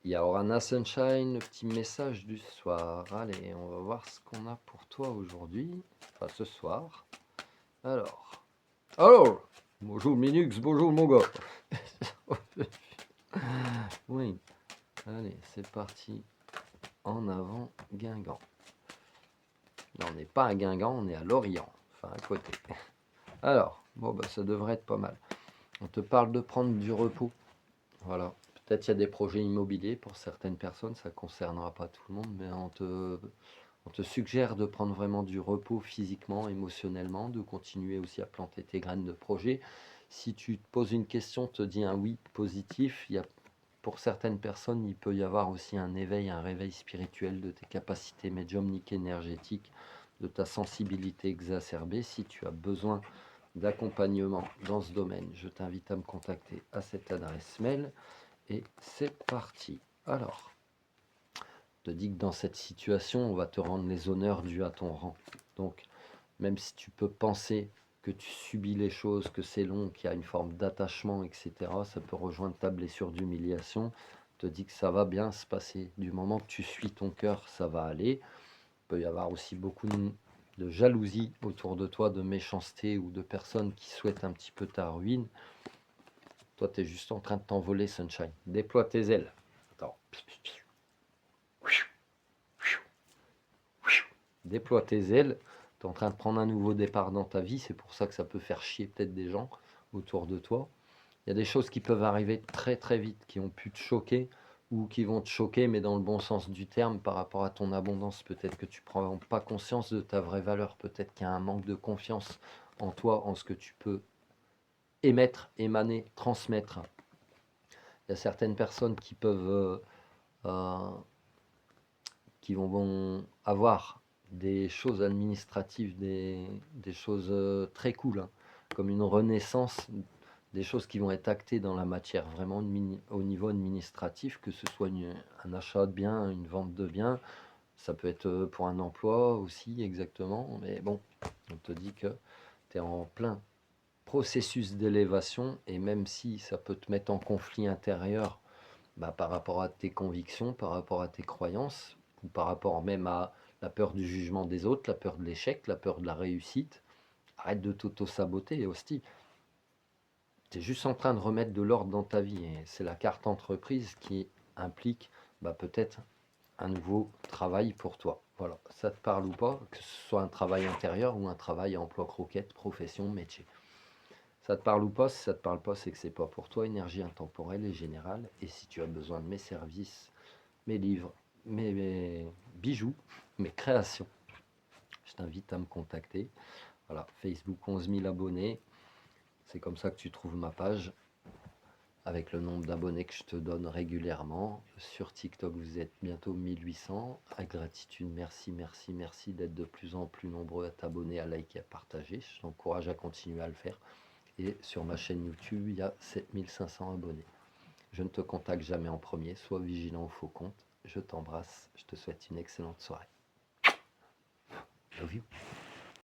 Yaorana Sunshine, le petit message du soir. Allez, on va voir ce qu'on a pour toi aujourd'hui. Enfin, ce soir. Alors, bonjour Minux, bonjour mon gars. Oui, allez, c'est parti. En avant, Guingamp. Non, on n'est pas à Guingamp, on est à Lorient. Enfin, à côté. Alors, bon, bah, ça devrait être pas mal. On te parle de prendre du repos. Voilà. Peut-être il y a des projets immobiliers pour certaines personnes, ça ne concernera pas tout le monde, mais on te suggère de prendre vraiment du repos physiquement, émotionnellement, de continuer aussi à planter tes graines de projet. Si tu te poses une question, te dis un oui positif, pour certaines personnes, il peut y avoir aussi un éveil, un réveil spirituel de tes capacités médiumniques, énergétiques, de ta sensibilité exacerbée. Si tu as besoin d'accompagnement dans ce domaine, je t'invite à me contacter à cette adresse mail. Et c'est parti. Alors, je te dis que dans cette situation, on va te rendre les honneurs dus à ton rang. Donc, même si tu peux penser que tu subis les choses, que c'est long, qu'il y a une forme d'attachement, etc., ça peut rejoindre ta blessure d'humiliation. Je te dis que ça va bien se passer. Du moment que tu suis ton cœur, ça va aller. Il peut y avoir aussi beaucoup de jalousie autour de toi, de méchanceté ou de personnes qui souhaitent un petit peu ta ruine. Toi, tu es juste en train de t'envoler, Sunshine. Déploie tes ailes. Attends. Déploie tes ailes. Tu es en train de prendre un nouveau départ dans ta vie. C'est pour ça que ça peut faire chier peut-être des gens autour de toi. Il y a des choses qui peuvent arriver très très vite, qui ont pu te choquer ou qui vont te choquer, mais dans le bon sens du terme par rapport à ton abondance. Peut-être que tu ne prends pas conscience de ta vraie valeur. Peut-être qu'il y a un manque de confiance en toi, en ce que tu peux émettre, émaner, transmettre. Il y a certaines personnes qui peuvent qui vont avoir des choses administratives, des choses très cool, hein, comme une renaissance, des choses qui vont être actées dans la matière, vraiment au niveau administratif, que ce soit un achat de biens, une vente de biens, ça peut être pour un emploi aussi exactement, mais bon, on te dit que tu es en plein processus d'élévation, et même si ça peut te mettre en conflit intérieur, bah, par rapport à tes convictions, par rapport à tes croyances, ou par rapport même à la peur du jugement des autres, la peur de l'échec, la peur de la réussite. Arrête de t'auto-saboter, hostie. Tu es juste en train de remettre de l'ordre dans ta vie. Et c'est la carte entreprise qui implique peut-être un nouveau travail pour toi. Voilà, ça te parle ou pas, que ce soit un travail intérieur ou un travail à emploi croquette, profession, métier. Ça te parle ou pas? Si ça te parle pas, c'est que c'est pas pour toi. Énergie intemporelle et générale. Et si tu as besoin de mes services, mes livres, mes bijoux, mes créations, je t'invite à me contacter. Voilà, Facebook 11 000 abonnés. C'est comme ça que tu trouves ma page, avec le nombre d'abonnés que je te donne régulièrement. Sur TikTok, vous êtes bientôt 1800. À gratitude, merci, merci, merci d'être de plus en plus nombreux à t'abonner, à liker, à partager. Je t'encourage à continuer à le faire. Et sur ma chaîne YouTube, il y a 7500 abonnés. Je ne te contacte jamais en premier, sois vigilant au faux compte. Je t'embrasse, je te souhaite une excellente soirée. Love you.